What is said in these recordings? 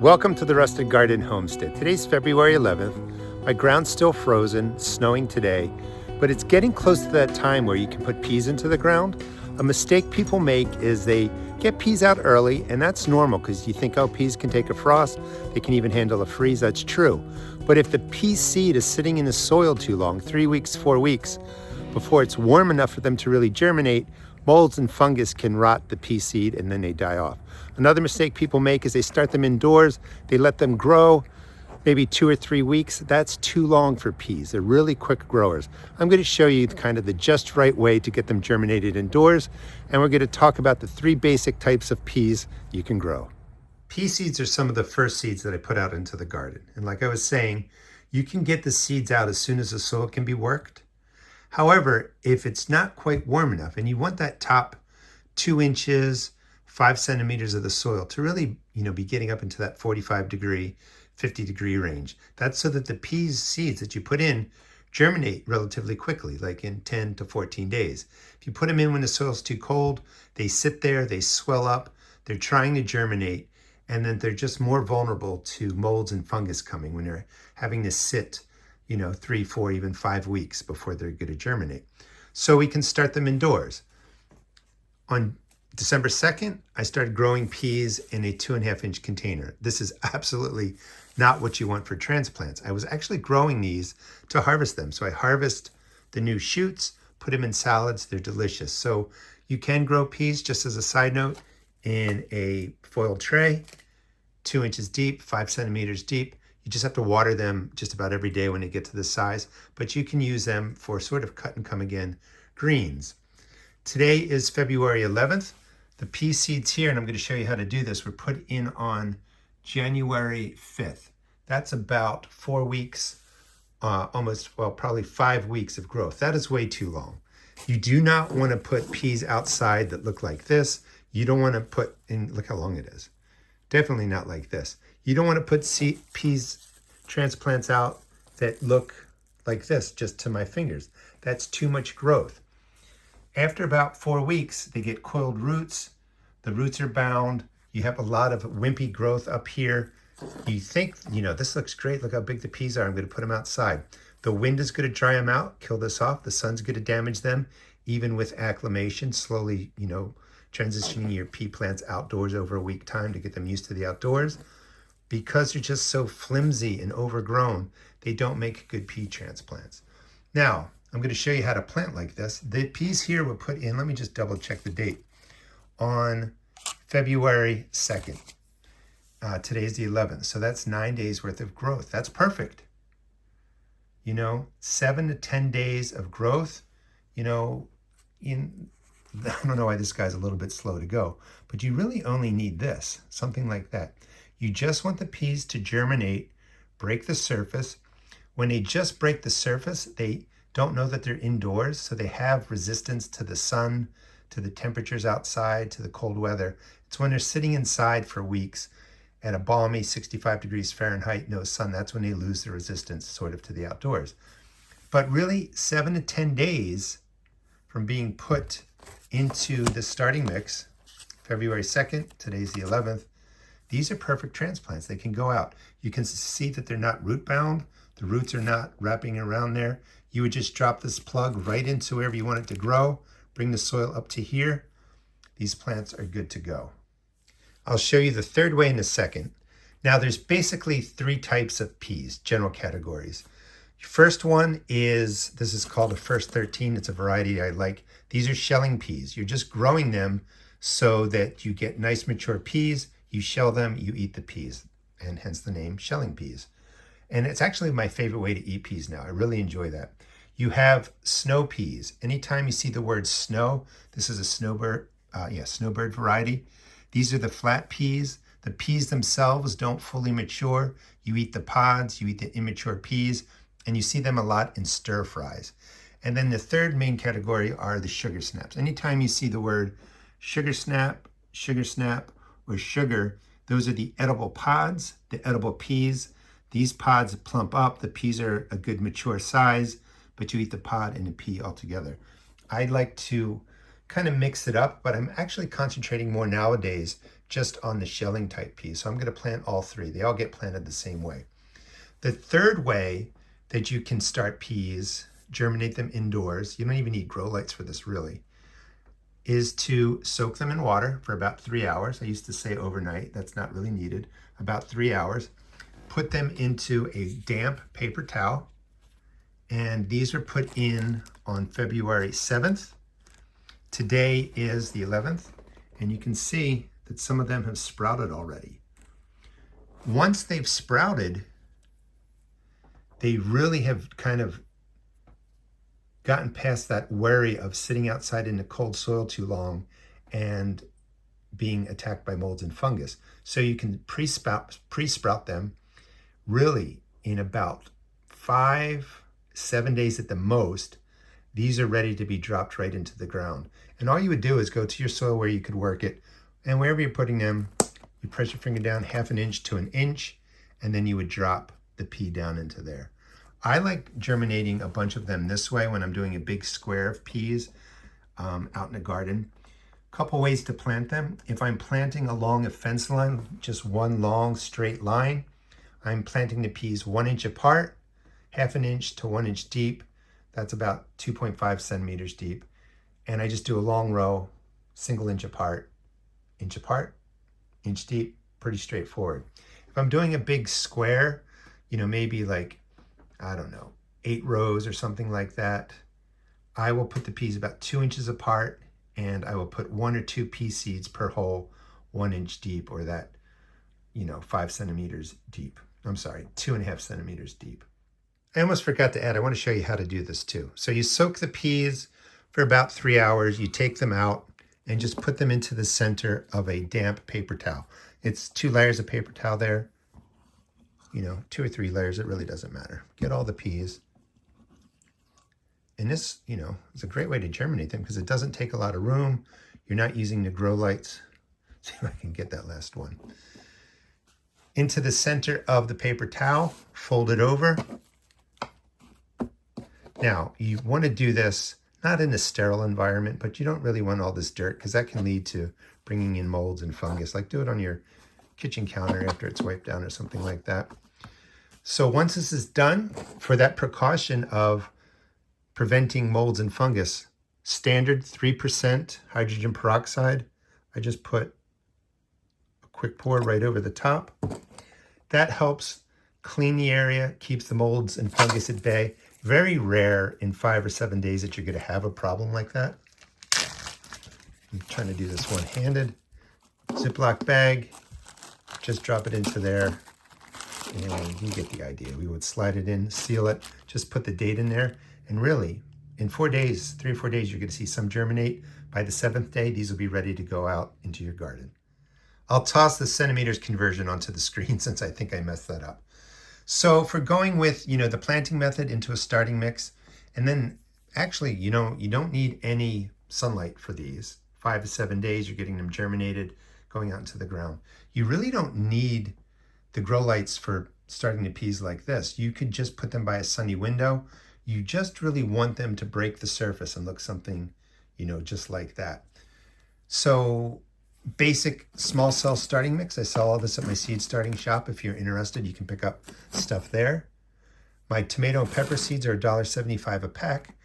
Welcome to the Rusted Garden Homestead. Today's February 11th. My ground's still frozen, snowing today, but it's getting close to that time where you can put peas into the ground. A mistake people make is they get peas out early, and that's normal because you think, oh, peas can take a frost, they can even handle a freeze. That's true. But if the pea seed is sitting in the soil too long, 3 weeks, 4 weeks, before it's warm enough for them to really germinate, molds and fungus can rot the pea seed and then they die off. Another mistake people make is they start them indoors, they let them grow maybe 2 or 3 weeks. That's too long for peas. They're really quick growers. I'm going to show you kind of the just right way to get them germinated indoors, and we're going to talk about the 3 basic types of peas you can grow. Pea seeds are some of the first seeds that I put out into the garden. And like I was saying, you can get the seeds out as soon as the soil can be worked. However, if it's not quite warm enough and you want that top 2 inches, 5 centimeters of the soil to really, be getting up into that 45 degree, 50 degree range. That's so that the peas seeds that you put in germinate relatively quickly, like in 10 to 14 days. If you put them in when the soil's too cold, they sit there, they swell up, they're trying to germinate, and then they're just more vulnerable to molds and fungus coming when they're having to sit 3, 4, even 5 weeks before they're going to germinate. So we can start them indoors. On December 2nd, I started growing peas in a 2.5 inch container. This is absolutely not what you want for transplants. I was actually growing these to harvest them. So I harvest the new shoots, put them in salads. They're delicious. So you can grow peas, just as a side note, in a foil tray, 2 inches deep, 5 centimeters deep. You just have to water them just about every day when they get to this size, but you can use them for sort of cut and come again greens. Today is February 11th. The pea seeds here, and I'm going to show you how to do this, were put in on January 5th. That's about 4 weeks, probably 5 weeks of growth. That is way too long. You do not want to put peas outside that look like this. You don't want to put in, look how long it is. Definitely not like this. You don't want to put peas transplants out that look like this, just to my fingers. That's too much growth. After about 4 weeks, they get coiled roots. The roots are bound. You have a lot of wimpy growth up here. You think, this looks great. Look how big the peas are. I'm going to put them outside. The wind is going to dry them out, kill this off. The sun's going to damage them, even with acclimation, slowly, transitioning your pea plants outdoors over a week time to get them used to the outdoors. Because they're just so flimsy and overgrown, they don't make good pea transplants. Now, I'm going to show you how to plant like this. The peas here were put in, let me just double check the date, on February 2nd. Today's the 11th, so that's 9 days worth of growth. That's perfect. 7 to 10 days of growth, I don't know why this guy's a little bit slow to go, but you really only need this, something like that. You just want the peas to germinate, break the surface. When they just break the surface, they don't know that they're indoors, so they have resistance to the sun, to the temperatures outside, to the cold weather. It's when they're sitting inside for weeks at a balmy 65 degrees Fahrenheit, no sun, that's when they lose the resistance sort of to the outdoors. But really, 7 to 10 days from being put into the starting mix, February 2nd, today's the 11th, these are perfect transplants. They can go out. You can see that they're not root bound. The roots are not wrapping around there. You would just drop this plug right into wherever you want it to grow, bring the soil up to here. These plants are good to go. I'll show you the third way in a second. Now there's basically 3 types of peas, general categories. First one is, this is called a First 13. It's a variety I like. These are shelling peas. You're just growing them so that you get nice mature peas. You shell them, you eat the peas, and hence the name shelling peas. And it's actually my favorite way to eat peas now. I really enjoy that. You have snow peas. Anytime you see the word snow, this is a snowbird variety. These are the flat peas. The peas themselves don't fully mature. You eat the pods, you eat the immature peas, and you see them a lot in stir fries. And then the third main category are the sugar snaps. Anytime you see the word sugar snap, or sugar, those are the edible pods, the edible peas. These pods plump up. The peas are a good mature size, but you eat the pod and the pea all together. I like to kind of mix it up, but I'm actually concentrating more nowadays just on the shelling type peas. So I'm going to plant all three. They all get planted the same way. The third way that you can start peas, germinate them indoors, you don't even need grow lights for this really, is to soak them in water for about 3 hours. I used to say overnight, that's not really needed. About 3 hours. Put them into a damp paper towel. And these were put in on February 7th. Today is the 11th. And you can see that some of them have sprouted already. Once they've sprouted, they really have kind of gotten past that worry of sitting outside in the cold soil too long and being attacked by molds and fungus. So you can pre-sprout them really in about 5-7 days at the most. These are ready to be dropped right into the ground. And all you would do is go to your soil where you could work it, and wherever you're putting them, you press your finger down 1/2 inch to 1 inch, and then you would drop the pea down into there. I like germinating a bunch of them this way when I'm doing a big square of peas out in the garden. Couple ways to plant them. If I'm planting along a fence line, just one long straight line, I'm planting the peas 1 inch apart, 1/2 inch to 1 inch deep. That's about 2.5 centimeters deep. And I just do a long row, single inch apart, inch deep, pretty straightforward. If I'm doing a big square, maybe like, I don't know, 8 rows or something like that, I will put the peas about 2 inches apart, and I will put 1 or 2 pea seeds per hole, 1 inch deep, or that, 5 centimeters deep. I'm sorry, 2.5 centimeters deep. I almost forgot to add, I want to show you how to do this too. So you soak the peas for about 3 hours, you take them out and just put them into the center of a damp paper towel. It's 2 layers of paper towel there, 2 or 3 layers, it really doesn't matter. Get all the peas. And this, is a great way to germinate them because it doesn't take a lot of room. You're not using the grow lights. See if I can get that last one. Into the center of the paper towel, fold it over. Now, you want to do this not in a sterile environment, but you don't really want all this dirt because that can lead to bringing in molds and fungus. Like do it on your kitchen counter after it's wiped down or something like that. So once this is done, for that precaution of preventing molds and fungus, standard 3% hydrogen peroxide, I just put a quick pour right over the top. That helps clean the area, keeps the molds and fungus at bay. Very rare in 5 or 7 days that you're going to have a problem like that. I'm trying to do this one-handed. Ziploc bag, just drop it into there, and you get the idea. We would slide it in, seal it, just put the date in there, and really, in 4 days, 3 or 4 days, you're going to see some germinate. By the 7th day, these will be ready to go out into your garden. I'll toss the centimeters conversion onto the screen since I think I messed that up. So for going with, the planting method into a starting mix, and then actually, you don't need any sunlight for these. 5 to 7 days, you're getting them germinated, going out into the ground. You really don't need the grow lights for starting the peas like this. You could just put them by a sunny window. You just really want them to break the surface and look something, just like that. So basic small cell starting mix. I sell all this at my seed starting shop. If you're interested, you can pick up stuff there. My tomato and pepper seeds are $1.75 a pack.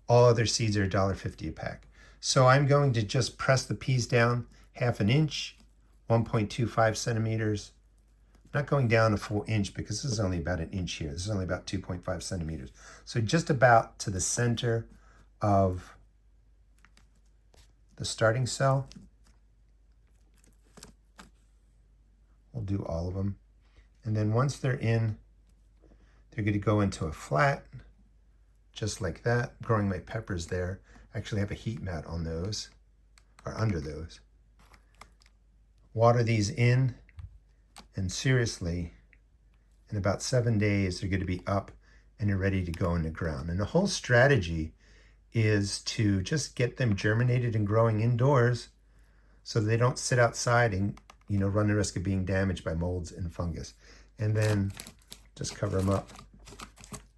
All other seeds are $1.50 a pack. So I'm going to just press the peas down 1/2 inch, 1.25 centimeters. I'm not going down a full inch because this is only about 1 inch here. This is only about 2.5 centimeters. So just about to the center of the starting cell. We'll do all of them. And then once they're in, they're going to go into a flat, just like that. Growing my peppers there. I actually have a heat mat on those, or under those. Water these in, and seriously, in about 7 days, they're going to be up and they're ready to go in the ground. And the whole strategy is to just get them germinated and growing indoors so they don't sit outside and run the risk of being damaged by molds and fungus. And then just cover them up.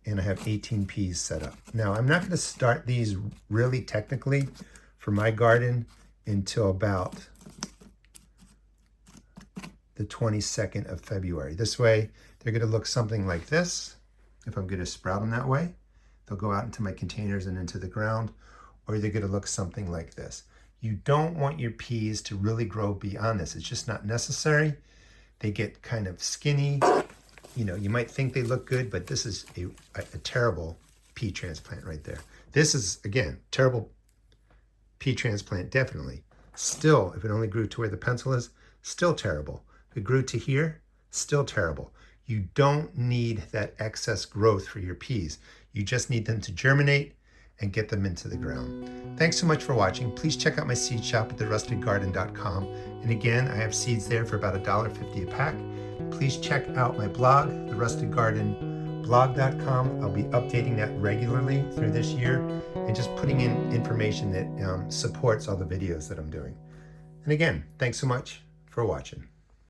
And I have 18 peas set up. Now, I'm not going to start these really technically for my garden until about the 22nd of February. This way, they're going to look something like this. If I'm going to sprout them that way, they'll go out into my containers and into the ground, or they're going to look something like this. You don't want your peas to really grow beyond this. It's just not necessary. They get kind of skinny. You know, you might think they look good, but this is a terrible pea transplant right there. This is, again, terrible pea transplant, definitely. Still, if it only grew to where the pencil is, still terrible. If it grew to here, still terrible. You don't need that excess growth for your peas. You just need them to germinate and get them into the ground. Thanks so much for watching. Please check out my seed shop at therustedgarden.com. And again, I have seeds there for about $1.50 a pack. Please check out my blog, therustedgardenblog.com. I'll be updating that regularly through this year and just putting in information that supports all the videos that I'm doing. And again, thanks so much for watching.